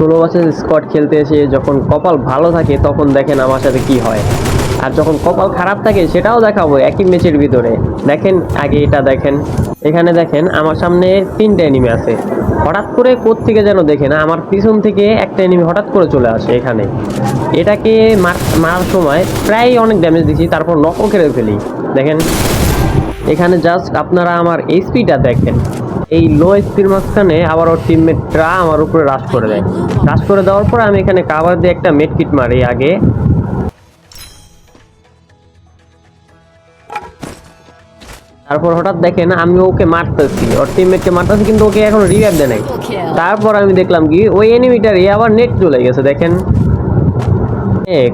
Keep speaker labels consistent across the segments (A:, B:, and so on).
A: Solo versus squad খেলতে এসে যখন কপাল ভালো থাকে তখন দেখেন আমার সাথে কি হয়, আর যখন কপাল খারাপ থাকে সেটাও দেখাবো একই ম্যাচের ভিতরে। দেখেন আগে এটা দেখেন, এখানে দেখেন আমার সামনে 3টে এনিমি আছে, হঠাৎ করে কোত্থেকে যেন দেখেন আমার পিছন থেকে একটা এনিমি হঠাৎ করে চলে আসে এখানে। এটাকে মারার সময় প্রায় অনেক ড্যামেজ দিছি, তারপর নকও কেড়ে ফেলি। দেখেন এখানে জাস্ট আপনারা আমার এইচপিটা দেখেন, এই লো এইচপির মাঝখানে আবার ওর টিমমেটরা আমার উপরে রাশ করে দেয়। রাশ করে দেওয়ার পর আমি এখানে কাভার দিয়ে একটা মেড কিট মারি আগে। তারপর হঠাৎ দেখেন আমি ওকে মারতেছি, ওর টিমমেটকে মারতেছি, কিন্তু ওকে এখন রিভাইভ দেয় নাই। তারপর আমি দেখলাম কি ওই এনিমিটারই আবার নেট চলে গেছে। দেখেন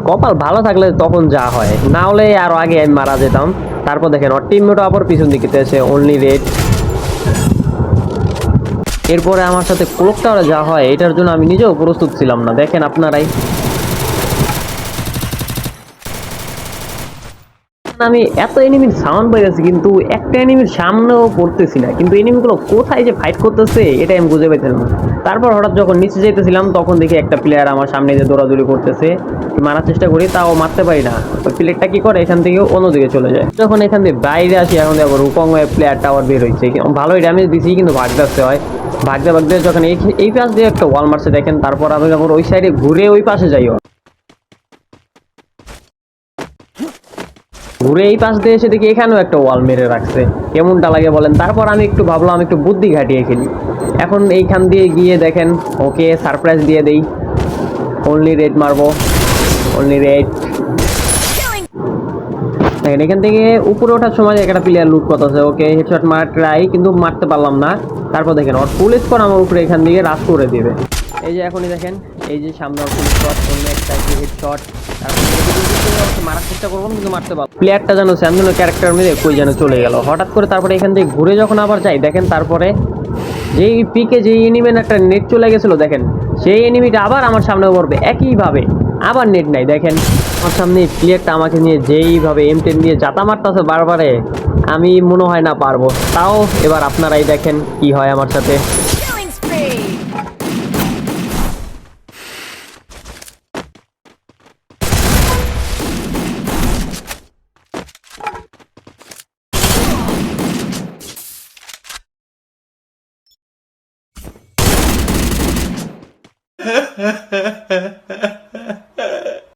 A: কপাল ভালো থাকলে তখন যা হয়, না হলে আরো আগে আমি মারা যেতাম। তারপর দেখেন ওর টিমমেটও আবার পিছন দিকে এসে অনলি রেড। এরপরে আমার সাথে ক্লোক টাওয়ারে যা হয় এটার জন্য আমি নিজেও প্রস্তুত ছিলাম না। দেখেন আপনারাই, আমি এত এনিমির সাউন্ড পাইতেছি কিন্তু একটা এনিমির সামনেও পড়তেছি না, কিন্তু এনিমিগুলো কোথায় যে ফাইট করতেছে এটা আমি বুঝে পাইছিলাম না। তারপর হঠাৎ যখন নিচে যেতেছিলাম তখন দেখি একটা প্লেয়ার আমার সামনে যে দৌড়াদৌড়ি করতেছে, মারার চেষ্টা করি তাও মারতে পারি না। ওই প্লেয়ারটা কি করে এখান থেকে অন্যদিকে চলে যায়। যখন এখান থেকে বাইরে আসি এখন দেখো রুকং প্লেয়ার টাওয়ার বের হয়েছে, ভালোই ড্যামেজ দিছি কিন্তু ভাগতে আসতে হয়। ভাগতে ভাগতে যখন এই পাশ দিয়ে একটা ওয়াল মারছে দেখেন, তারপর আমি যখন ওই সাইডে ঘুরে ওই পাশে যাই, ঘুরে এই পাশ দিয়ে এসে দেখি এখানেও একটা ওয়াল মেরে রাখছে। কেমনটা লাগে বলেন। তারপর আমি একটু ভাবলাম একটু বুদ্ধি ঘাটিয়ে খেলি, এখন এইখান দিয়ে গিয়ে দেখেন ওকে সারপ্রাইজ দিয়ে দেই। অনলি রেড মারবো, অনলি রেড। দেখেন এখান থেকে উপরে ওঠার সময় একটা প্লেয়ার লুট করতেছে, ওকে হেডশট মারা ট্রাই কিন্তু মারতে পারলাম না। তারপর দেখেন ওর ফুল স্কোর আমার উপরে এখান থেকে রাশ করে দিবে। এই যে এখনই দেখেন এই যে সামনে ওর ফুল শট, অন্য একটা হেডশট। তারপর মারার চেষ্টা করবো কিন্তু মারতে পারবো। প্লেয়ারটা যেন স্যামসুনের ক্যারেক্টার মেরে কই যেন চলে গেল হঠাৎ করে। তারপরে এখান থেকে ঘুরে যখন আবার যাই দেখেন, তারপরে যেই পিকে যেই এনিমের একটা নেট চলে গেছিলো দেখেন, সেই এনিমিটা আবার আমার সামনে পড়বে একইভাবে, আবার নেট নাই। দেখেন আমার সামনে প্লেয়ারটা আমাকে নিয়ে যেইভাবে M10 নিয়ে জাতা মারতেছে বারবারে, আমি মনে হয় না পারবো। তাও এবার আপনারাই দেখেন কি হয় আমার সাথে।